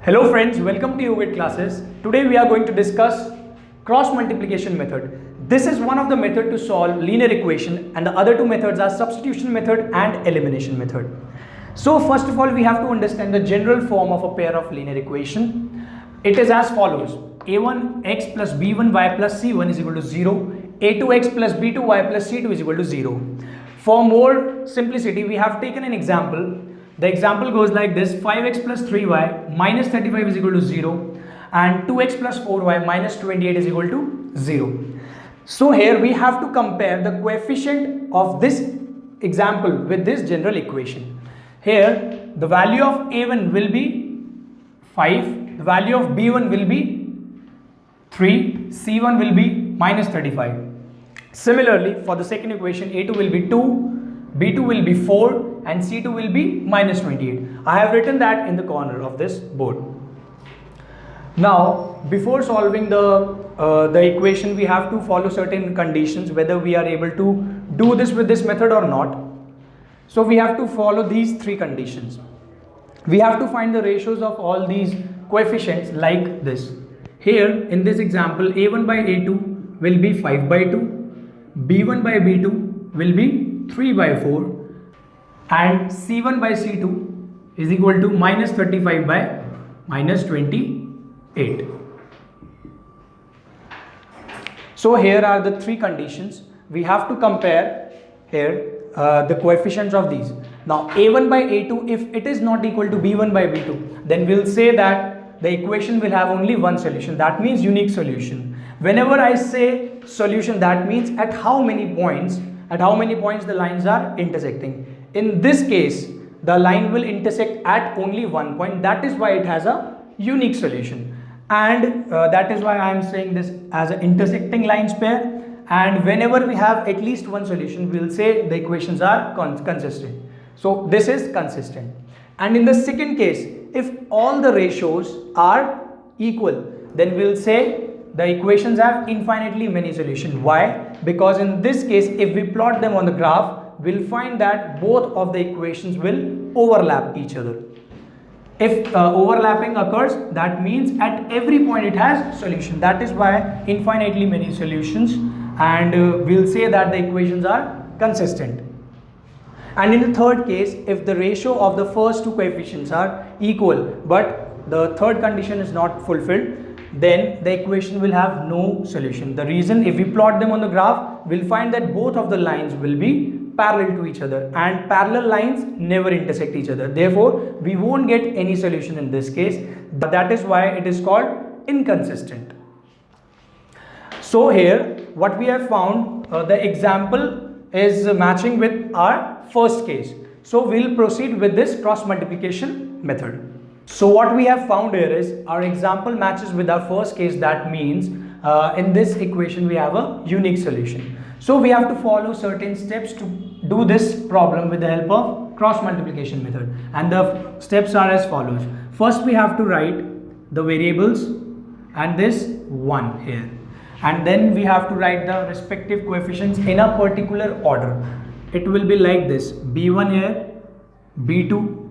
Hello friends, welcome to Yogesh classes. Today we are going to discuss cross multiplication method. This is one of the method to solve linear equation, and the other two methods are substitution method and elimination method. So first of all, we have to understand the general form of a pair of linear equation. It is as follows: a1x plus b1y plus c1 is equal to 0, a2x plus b2y plus c2 is equal to 0. For more simplicity, we have taken an example. The example goes like this: 5x plus 3y minus 35 is equal to 0 and 2x plus 4y minus 28 is equal to 0. So here we have to compare the coefficient of this example with this general equation. Here the value of a1 will be 5, the value of b1 will be 3, c1 will be minus 35. Similarly, for the second equation, a2 will be 2, b2 will be 4 and c2 will be minus 28. I have written that in the corner of this board. Now, before solving the equation, we have to follow certain conditions, whether we are able to do this with this method or not. So we have to follow these three conditions. We have to find the ratios of all these coefficients like this. Here in this example, a1 by a2 will be 5 by 2, b1 by b2 will be 3 by 4, and c1 by c2 is equal to minus 35 by minus 28. So here are the three conditions. We have to compare here the coefficients of these. Now a1 by a2, if it is not equal to b1 by b2, then we'll say that the equation will have only one solution. That means unique solution. Whenever I say solution, that means at how many points the lines are intersecting. In this case, the line will intersect at only one point. That is why it has a unique solution, and that is why I am saying this as an intersecting lines pair. And whenever we have at least one solution, we will say the equations are consistent. So this is consistent. And in the second case, if all the ratios are equal, then we will say the equations have infinitely many solutions. Why? Because in this case, if we plot them on the graph, we'll find that both of the equations will overlap each other. If overlapping occurs, that means at every point it has solution. That is why infinitely many solutions, and we'll say that the equations are consistent. And in the third case, if the ratio of the first two coefficients are equal but the third condition is not fulfilled, then the equation will have no solution. The reason, if we plot them on the graph, we'll find that both of the lines will be parallel to each other, and parallel lines never intersect each other. Therefore, we won't get any solution in this case. That is why it is called inconsistent. So here what we have found, the example is matching with our first case. So we'll proceed with this cross multiplication method. So what we have found here is our example matches with our first case. That means in this equation we have a unique solution. So we have to follow certain steps to do this problem with the help of cross multiplication method, and the steps are as follows. First we have to write the variables and this 1 here, and then we have to write the respective coefficients in a particular order. It will be like this: b1 here, b2,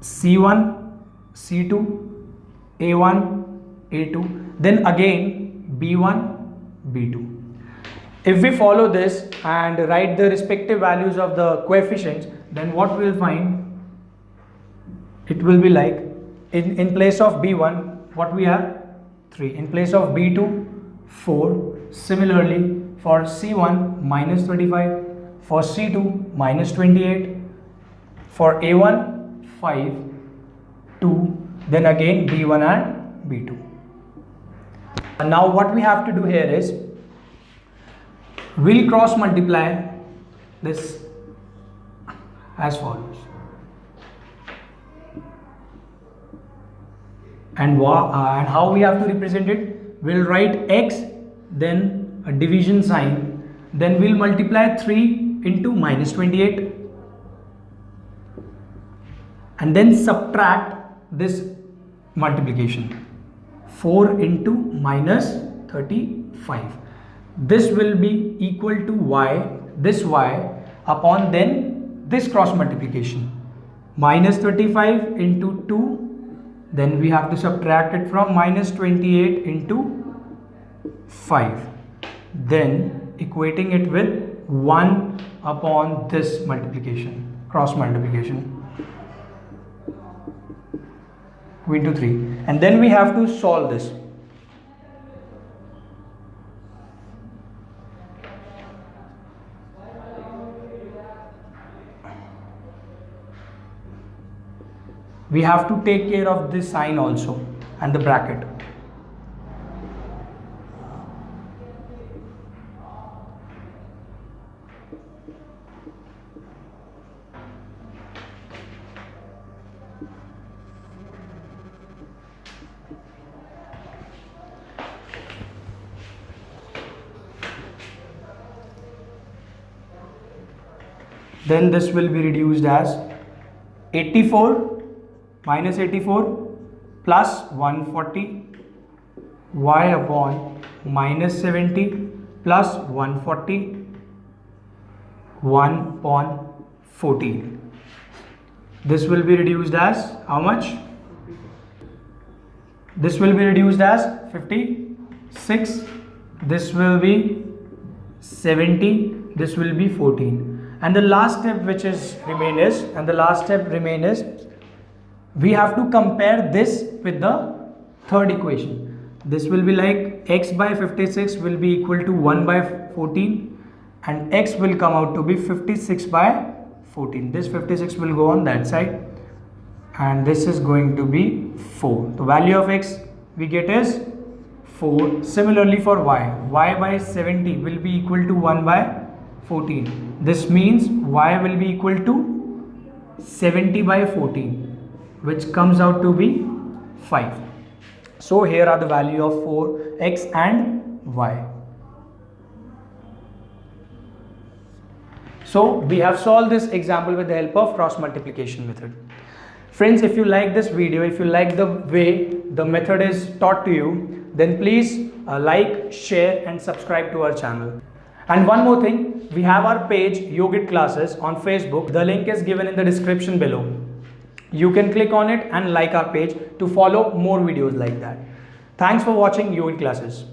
c1, c2, a1, a2, then again b1, b2. If we follow this and write the respective values of the coefficients, then what we will find, it will be like in place of b1 what we have 3, in place of b2 4, similarly for c1 minus 35, for c2 minus 28, for a1 5, 2, then again b1 and b2. And now what we have to do here is, we'll cross multiply this as follows. And how we have to represent it? We'll write x, then a division sign, then we'll multiply 3 into minus 28, and then subtract this multiplication, 4 into minus 35. This will be equal to y, this y upon then this cross multiplication, minus 35 into 2 then we have to subtract it from minus 28 into 5, then equating it with 1 upon this multiplication, cross multiplication, 2 into 3, and then we have to solve this. We have to take care of this sign also and the bracket. Then this will be reduced as 84 minus 84 plus 140 y upon minus 70 plus 140 1 upon 14. This will be reduced as how much? This will be reduced as 56. This will be 70. This will be 14. And the last step which is remain is, we have to compare this with the third equation. This will be like x by 56 will be equal to 1 by 14 and x will come out to be 56 by 14. This 56 will go on that side and this is going to be 4. The value of x we get is 4. Similarly for y by 70 will be equal to 1 by 14. This means y will be equal to 70 by 14, which comes out to be 5. So here are the value of 4, x and y. So we have solved this example with the help of cross multiplication method. Friends, if you like this video, if you like the way the method is taught to you, then please like, share and subscribe to our channel. And one more thing, we have our page Yogesh classes on Facebook. The link is given in the description below. You can click on it and like our page to follow more videos like that. Thanks for watching Yogesh classes.